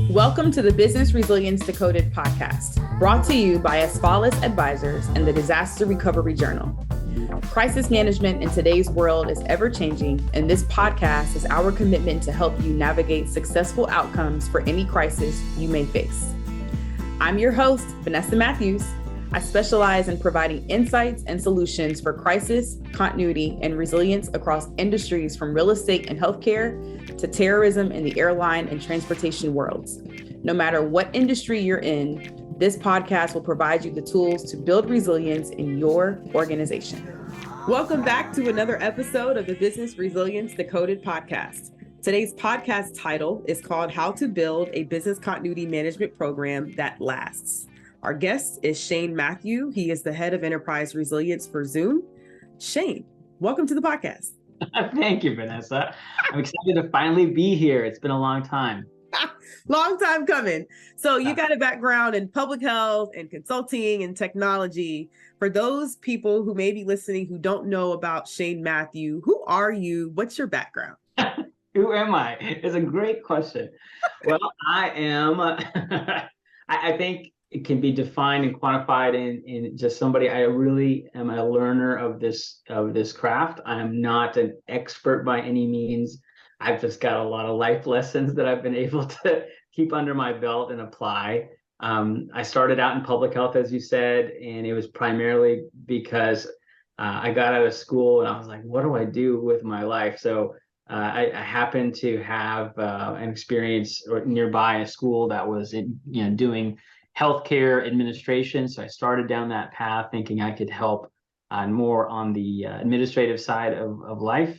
Welcome to the Business Resilience Decoded podcast, brought to you by Asfalis Advisors and the Disaster Recovery Journal. Crisis management in today's world is ever-changing, and this podcast is our commitment to help you navigate successful outcomes for any crisis you may face. I'm your host, Vanessa Matthews. I specialize in providing insights and solutions for crisis, continuity, and resilience across industries from real estate and healthcare to terrorism in the airline and transportation worlds. No matter what industry you're in, this podcast will provide you the tools to build resilience in your organization. Welcome back to another episode of the Business Resilience Decoded podcast. Today's podcast title is called How to Build a Business Continuity Management Program That Lasts. Our guest is Shane Mathew. He is the head of enterprise resilience for Zoom. Shane, welcome to the podcast. Thank you, Vanessa. I'm excited to finally be here. It's been a long time. Long time coming. So you got a background in public health and consulting and technology. For those people who may be listening who don't know about Shane Mathew, who are you? What's your background? Who am I? It's a great question. Well, I am, I think it can be defined and quantified in just somebody. I really am a learner of this craft. I am not an expert by any means. I've just got a lot of life lessons that I've been able to keep under my belt and apply. I started out in public health, as you said, and it was primarily because I got out of school and I was like, what do I do with my life? So I happened to have an experience nearby a school that was doing healthcare administration. So I started down that path thinking I could help more on the administrative side of life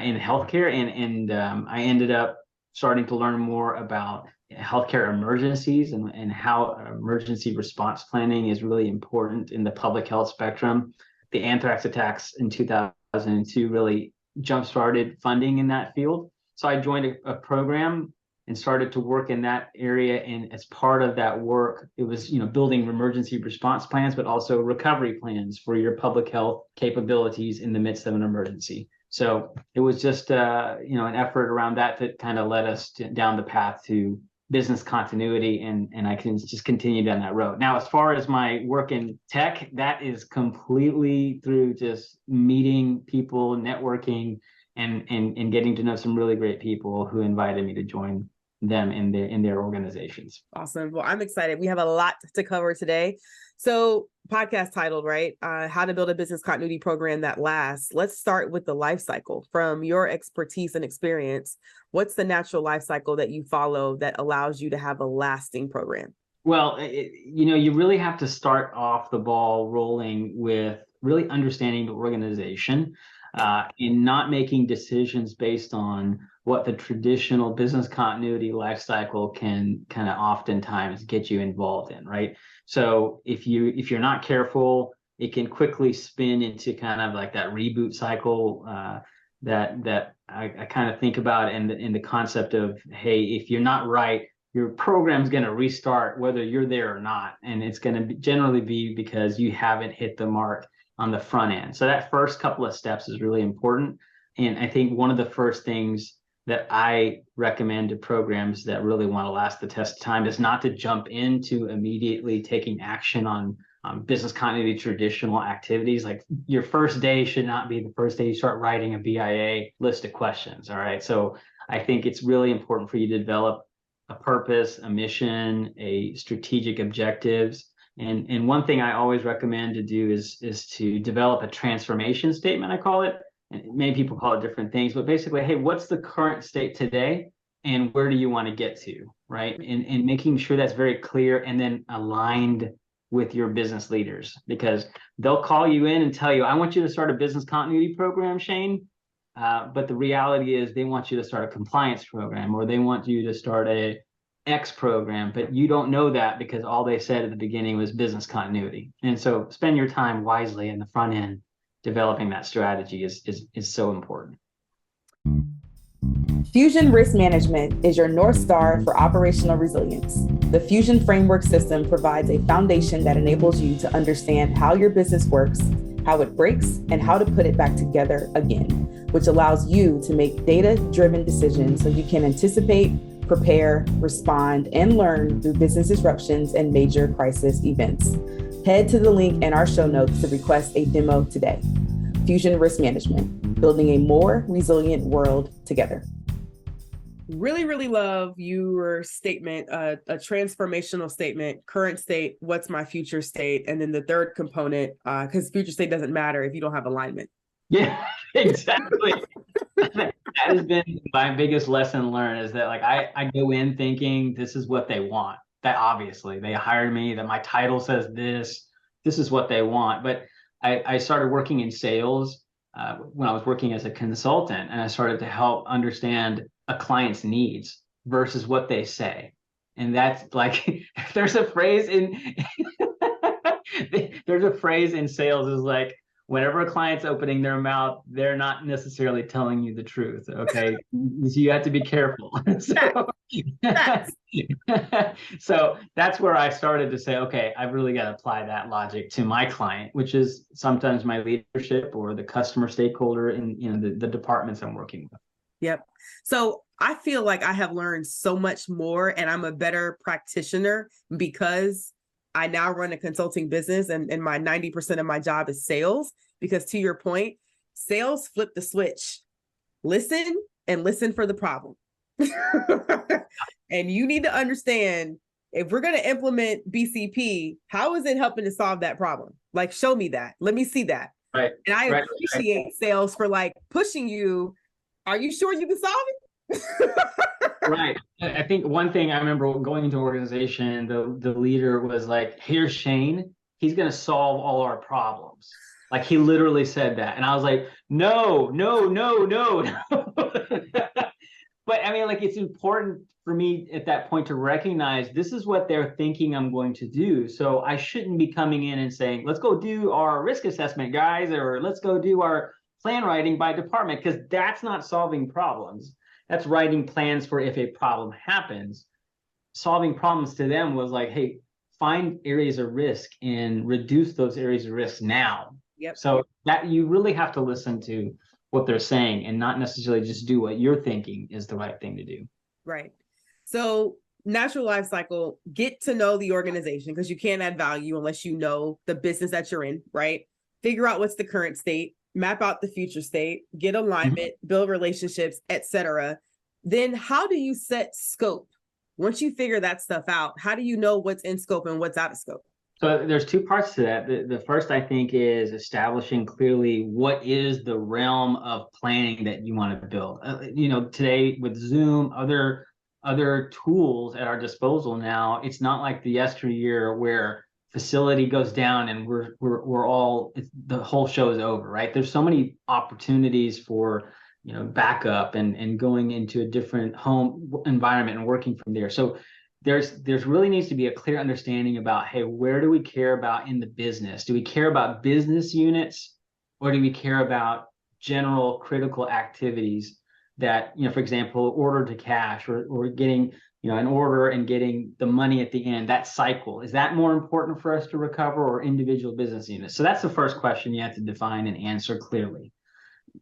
in healthcare. And I ended up starting to learn more about healthcare emergencies and how emergency response planning is really important in the public health spectrum. The anthrax attacks in 2002 really jump-started funding in that field. So I joined a program and started to work in that area. And as part of that work, it was, building emergency response plans, but also recovery plans for your public health capabilities in the midst of an emergency. So it was just, an effort around that kind of led us down the path to business continuity, and I can just continue down that road. Now, as far as my work in tech, that is completely through just meeting people, networking, and getting to know some really great people who invited me to join them in their organizations. Awesome. Well, I'm excited. We have a lot to cover today. So podcast titled, right? How to Build a Business Continuity Program That Lasts. Let's start with the life cycle. From your expertise and experience, what's the natural life cycle that you follow that allows you to have a lasting program? Well, you really have to start off the ball rolling with really understanding the organization and not making decisions based on what the traditional business continuity life cycle can kind of oftentimes get you involved in, right? So if you're not careful, it can quickly spin into kind of like that reboot cycle that I kind of think about in the concept of, hey, if you're not right, your program's going to restart whether you're there or not, and it's going to generally be because you haven't hit the mark on the front end. So that first couple of steps is really important, and I think one of the first things that I recommend to programs that really want to last the test of time is not to jump into immediately taking action on business continuity traditional activities. Like your first day should not be the first day you start writing a BIA list of questions. All right. So I think it's really important for you to develop a purpose, a mission, a strategic objectives. And one thing I always recommend to do is to develop a transformation statement, I call it. And many people call it different things, but basically, hey, what's the current state today and where do you want to get to, right? And making sure that's very clear and then aligned with your business leaders, because they'll call you in and tell you, I want you to start a business continuity program, Shane. But the reality is they want you to start a compliance program, or they want you to start a X program, but you don't know that because all they said at the beginning was business continuity. And so spend your time wisely in the front end. Developing that strategy is so important. Fusion Risk Management is your North Star for operational resilience. The Fusion Framework System provides a foundation that enables you to understand how your business works, how it breaks, and how to put it back together again. which allows you to make data-driven decisions so you can anticipate, prepare, respond, and learn through business disruptions and major crisis events. Head to the link in our show notes to request a demo today. Fusion Risk Management, building a more resilient world together. Really, really love your statement, a transformational statement, current state, what's my future state? And then the third component, because future state doesn't matter if you don't have alignment. Yeah, exactly. That has been my biggest lesson learned, is that like I go in thinking this is what they want. That obviously they hired me, that my title says this is what they want. But I started working in sales when I was working as a consultant, and I started to help understand a client's needs versus what they say. And that's like, there's a phrase in sales is like, whenever a client's opening their mouth, they're not necessarily telling you the truth. Okay. So you have to be careful. So that's where I started to say, okay, I've really got to apply that logic to my client, which is sometimes my leadership or the customer stakeholder in the departments I'm working with. Yep. So I feel like I have learned so much more, and I'm a better practitioner because I now run a consulting business, and my 90% of my job is sales. Because to your point, sales flip the switch. Listen and listen for the problem. And you need to understand, if we're going to implement BCP, how is it helping to solve that problem? Like, show me that. Let me see that. Right. And I appreciate sales for like pushing you. Are you sure you can solve it? Right. I think one thing I remember going into an organization, the leader was like, here's Shane. He's going to solve all our problems. Like, he literally said that. And I was like, no. But I mean, like, it's important for me at that point to recognize this is what they're thinking I'm going to do. So I shouldn't be coming in and saying, let's go do our risk assessment, guys, or let's go do our plan writing by department, because that's not solving problems. That's writing plans for if a problem happens. Solving problems to them was like, hey, find areas of risk and reduce those areas of risk now. Yep. So that you really have to listen to what they're saying and not necessarily just do what you're thinking is the right thing to do. Right. So natural life cycle, get to know the organization, because you can't add value unless you know the business that you're in, right? Figure out what's the current state, map out the future state, get alignment, build relationships, etc. Then how do you set scope? Once you figure that stuff out, how do you know what's in scope and what's out of scope? So there's two parts to that. The first, I think, is establishing clearly what is the realm of planning that you want to build. Today with Zoom, other tools at our disposal now, it's not like the yesteryear where facility goes down and we're all, the whole show is over, right? There's so many opportunities for backup and going into a different home environment and working from there. So there's really needs to be a clear understanding about, hey, where do we care about in the business? Do we care about business units, or do we care about general critical activities that, for example, order to cash or getting, an order and getting the money at the end, that cycle, is that more important for us to recover, or individual business units? So that's the first question you have to define and answer clearly.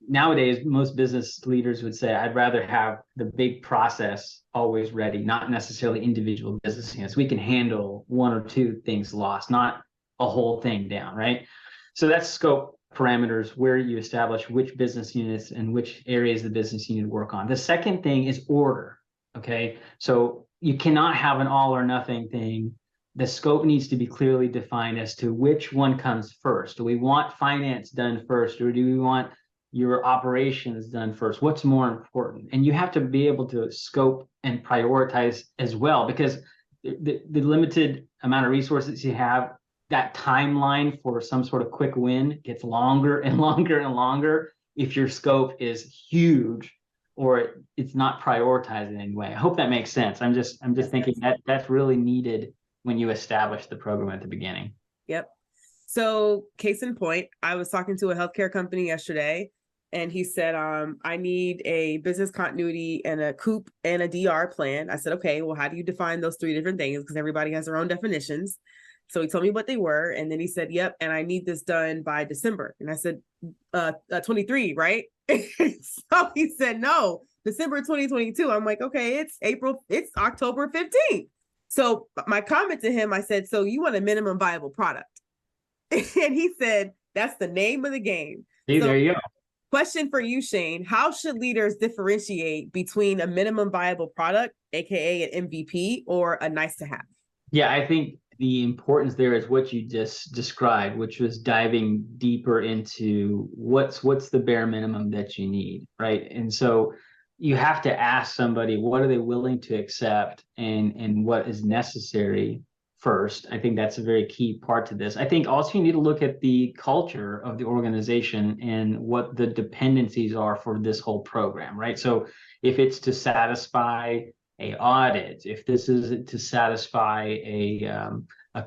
Nowadays, most business leaders would say, I'd rather have the big process always ready, not necessarily individual business units. We can handle one or two things lost, not a whole thing down, right? So that's scope parameters, where you establish which business units and which areas the business unit work on. The second thing is order, okay? So you cannot have an all or nothing thing. The scope needs to be clearly defined as to which one comes first. Do we want finance done first, or do we want your operations done first? What's more important? And you have to be able to scope and prioritize as well, because the limited amount of resources you have, that timeline for some sort of quick win gets longer and longer and longer if your scope is huge or it's not prioritized in any way. I hope that makes sense. I'm just thinking that that's really needed when you establish the program at the beginning. Yep. So case in point, I was talking to a healthcare company yesterday, and he said, I need a business continuity and a COOP and a DR plan. I said, okay, well, how do you define those three different things? Because everybody has their own definitions. So he told me what they were. And then he said, yep. And I need this done by December. And I said, 23, right? So he said, no, December 2022. I'm like, okay, it's October 15th. So my comment to him, I said, so you want a minimum viable product? And he said, that's the name of the game. See, so, there you go. Question for you, Shane. How should leaders differentiate between a minimum viable product, aka an MVP, or a nice to have? Yeah, I think the importance there is what you just described, which was diving deeper into what's the bare minimum that you need, right? And so you have to ask somebody, what are they willing to accept, and what is necessary first. I think that's a very key part to this. I think also you need to look at the culture of the organization and what the dependencies are for this whole program, right? So if it's to satisfy a audit, if this is to satisfy a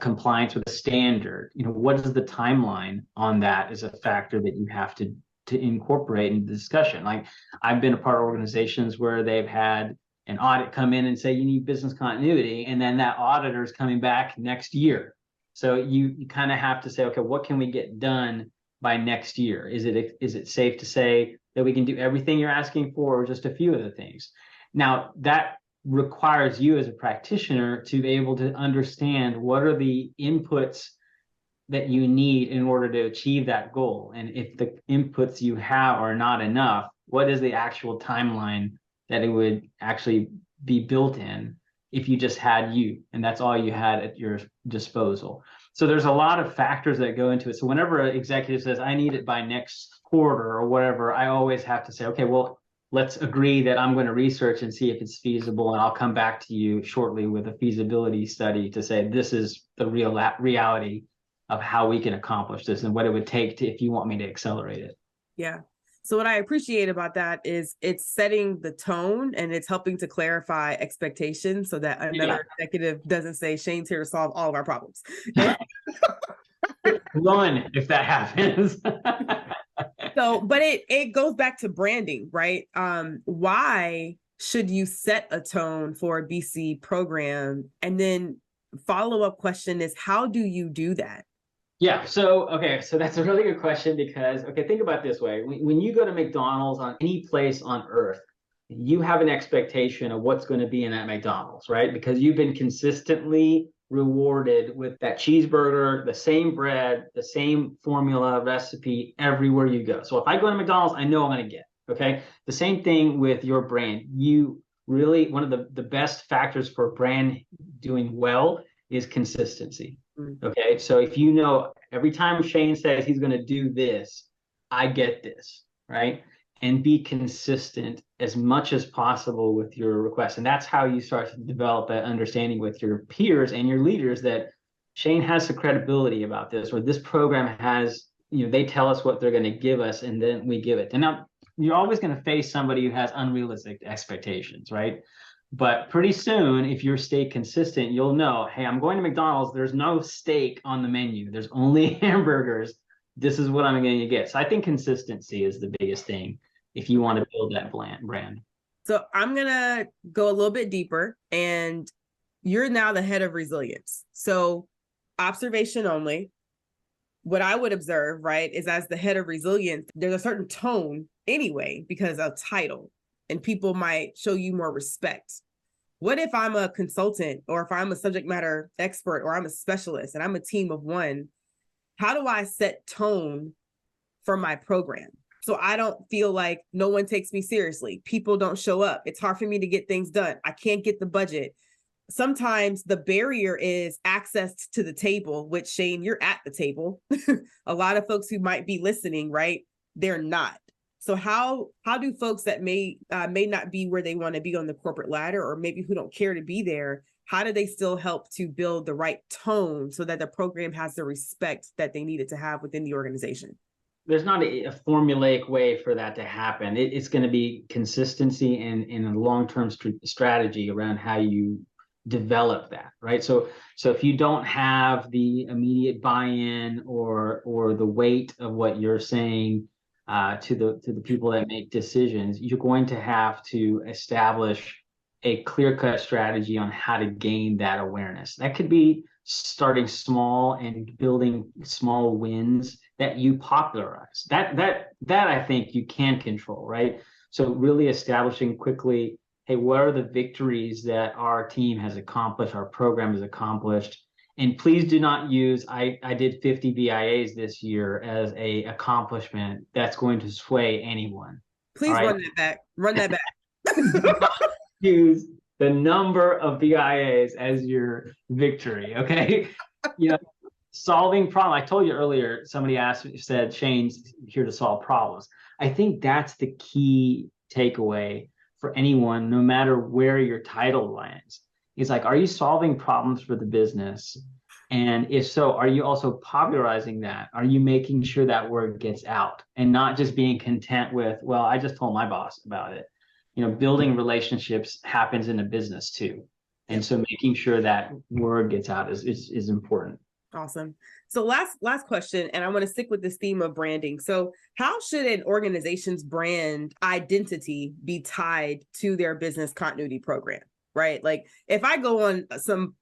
compliance with a standard, what is the timeline on that is a factor that you have to incorporate in the discussion. Like, I've been a part of organizations where they've had an audit come in and say you need business continuity, and then that auditor is coming back next year. So you kind of have to say, okay, what can we get done by next year? Is it safe to say that we can do everything you're asking for, or just a few of the things? Now, that requires you as a practitioner to be able to understand what are the inputs that you need in order to achieve that goal. And if the inputs you have are not enough, what is the actual timeline that it would actually be built in if you just had you, and that's all you had at your disposal? So there's a lot of factors that go into it. So whenever an executive says, I need it by next quarter or whatever, I always have to say, okay, well, let's agree that I'm going to research and see if it's feasible, and I'll come back to you shortly with a feasibility study to say this is the reality of how we can accomplish this and what it would take if you want me to accelerate it. Yeah. So what I appreciate about that is it's setting the tone, and it's helping to clarify expectations so that another executive doesn't say Shane's here to solve all of our problems. Run if that happens. So, but it goes back to branding, right? Why should you set a tone for a BC program? And then follow-up question is, how do you do that? Yeah. So that's a really good question, because, think about it this way. When you go to McDonald's on any place on earth, you have an expectation of what's going to be in that McDonald's, right? Because you've been consistently rewarded with that cheeseburger, the same bread, the same formula recipe everywhere you go. So if I go to McDonald's, I know I'm going to get, okay? The same thing with your brand. You really, one of the best factors for a brand doing well is consistency. Okay. So if you know every time Shane says he's going to do this, I get this, right? And be consistent as much as possible with your requests. And that's how you start to develop that understanding with your peers and your leaders that Shane has the credibility about this, or this program has, they tell us what they're going to give us, and then we give it. And now you're always going to face somebody who has unrealistic expectations, right? But pretty soon, if you stay consistent, you'll know, hey, I'm going to McDonald's. There's no steak on the menu. There's only hamburgers. This is what I'm going to get. So I think consistency is the biggest thing if you want to build that brand. So I'm going to go a little bit deeper, and you're now the head of resilience. So observation only. What I would observe, right, is as the head of resilience, there's a certain tone anyway, because of title, and people might show you more respect. What if I'm a consultant, or if I'm a subject matter expert, or I'm a specialist and I'm a team of one? How do I set tone for my program so I don't feel like no one takes me seriously? People don't show up. It's hard for me to get things done. I can't get the budget. Sometimes the barrier is access to the table, which, Shane, you're at the table. A lot of folks who might be listening, right, they're not. So how do folks that may not be where they want to be on the corporate ladder, or maybe who don't care to be there, how do they still help to build the right tone so that the program has the respect that they need it to have within the organization? There's not a formulaic way for that to happen. It's going to be consistency and a long-term strategy around how you develop that, right? So if you don't have the immediate buy-in or the weight of what you're saying to the people that make decisions, you're going to have to establish a clear-cut strategy on how to gain that awareness. That could be starting small and building small wins that you popularize. That I think you can control, right? So really establishing quickly, hey, what are the victories that our team has accomplished, our program has accomplished? And please do not use I did 50 BIAs this year as a accomplishment that's going to sway anyone. Please right? run that back. Run that back. Use the number of BIAs as your victory. Okay. Solving problem. I told you earlier, somebody said, Shane's here to solve problems. I think that's the key takeaway for anyone, no matter where your title lands. It's like, are you solving problems for the business? And if so, are you also popularizing that? Are you making sure that word gets out and not just being content with, well, I just told my boss about it. Building relationships happens in a business too. And so making sure that word gets out is important. Awesome. So last question, and I want to stick with this theme of branding. So how should an organization's brand identity be tied to their business continuity program? Right? Like if I go on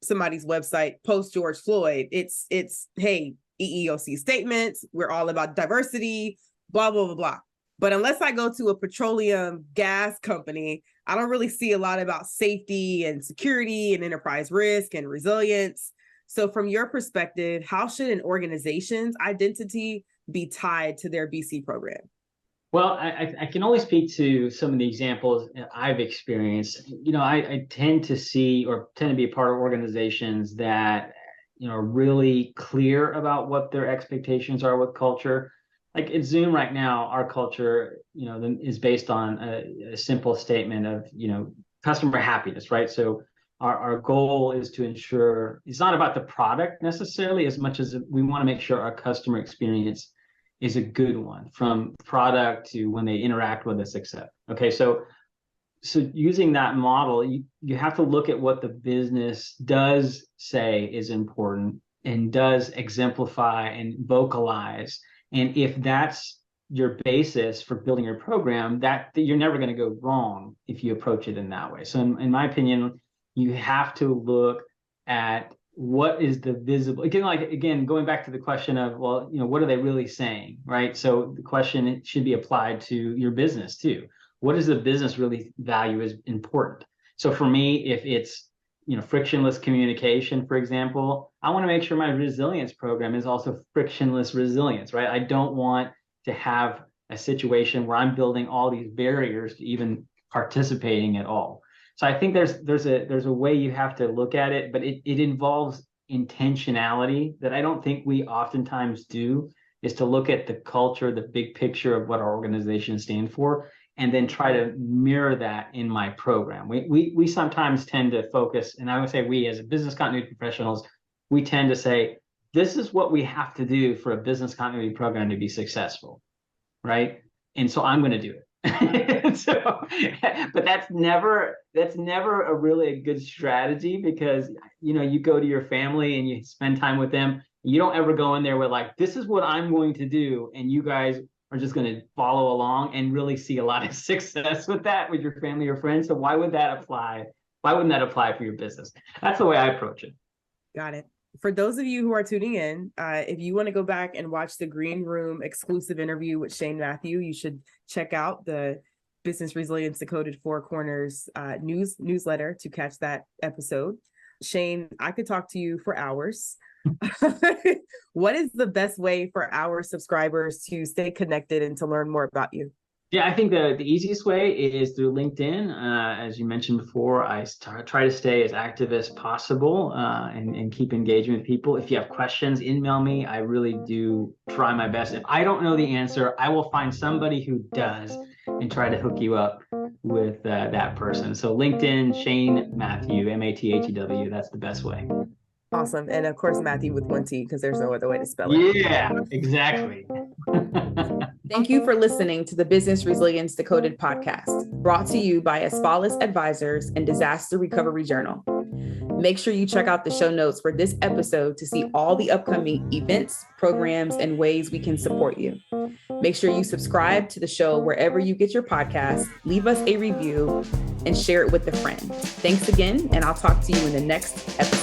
somebody's website, post George Floyd, it's hey, EEOC statements, we're all about diversity, blah, blah, blah, blah. But unless I go to a petroleum gas company, I don't really see a lot about safety and security and enterprise risk and resilience. So from your perspective, how should an organization's identity be tied to their BC program? Well, I can only speak to some of the examples I've experienced. I tend to see or tend to be a part of organizations that, are really clear about what their expectations are with culture. Like at Zoom right now, our culture, is based on a simple statement of, customer happiness, right? So our goal is to ensure it's not about the product necessarily as much as we want to make sure our customer experience is a good one, from product to when they interact with us, etc. Okay, so using that model, you have to look at what the business does say is important and does exemplify and vocalize. And if that's your basis for building your program, that you're never going to go wrong if you approach it in that way. So in my opinion, you have to look at what is the visible, again, going back to the question of, well, what are they really saying, right? So the question should be applied to your business too. What does the business really value is important? So for me, if it's, frictionless communication, for example, I want to make sure my resilience program is also frictionless resilience, right? I don't want to have a situation where I'm building all these barriers to even participating at all. So I think there's a way you have to look at it, but it involves intentionality that I don't think we oftentimes do, is to look at the culture, the big picture of what our organization stands for, and then try to mirror that in my program. We sometimes tend to focus, and I would say we as a business continuity professionals, we tend to say, this is what we have to do for a business continuity program to be successful, right? And so I'm going to do it. But that's never a really good strategy, because you go to your family and you spend time with them. You don't ever go in there with like, this is what I'm going to do, and you guys are just going to follow along and really see a lot of success with that with your family or friends. So why would that apply? Why wouldn't that apply for your business? That's the way I approach it. Got it. For those of you who are tuning in, if you want to go back and watch the Green Room exclusive interview with Shane Mathew, you should check out the Business Resilience Decoded Four Corners newsletter to catch that episode. Shane, I could talk to you for hours. What is the best way for our subscribers to stay connected and to learn more about you? Yeah, I think the easiest way is through LinkedIn. As you mentioned before, I try to stay as active as possible and keep engaging with people. If you have questions, email me. I really do try my best. If I don't know the answer, I will find somebody who does and try to hook you up with that person. So LinkedIn, Shane Mathew, Mathew, that's the best way. Awesome. And of course, Mathew with one T, because there's no other way to spell it. Yeah, exactly. Thank you for listening to the Business Resilience Decoded podcast, brought to you by Asfalis Advisors and Disaster Recovery Journal. Make sure you check out the show notes for this episode to see all the upcoming events, programs, and ways we can support you. Make sure you subscribe to the show wherever you get your podcasts, leave us a review, and share it with a friend. Thanks again, and I'll talk to you in the next episode.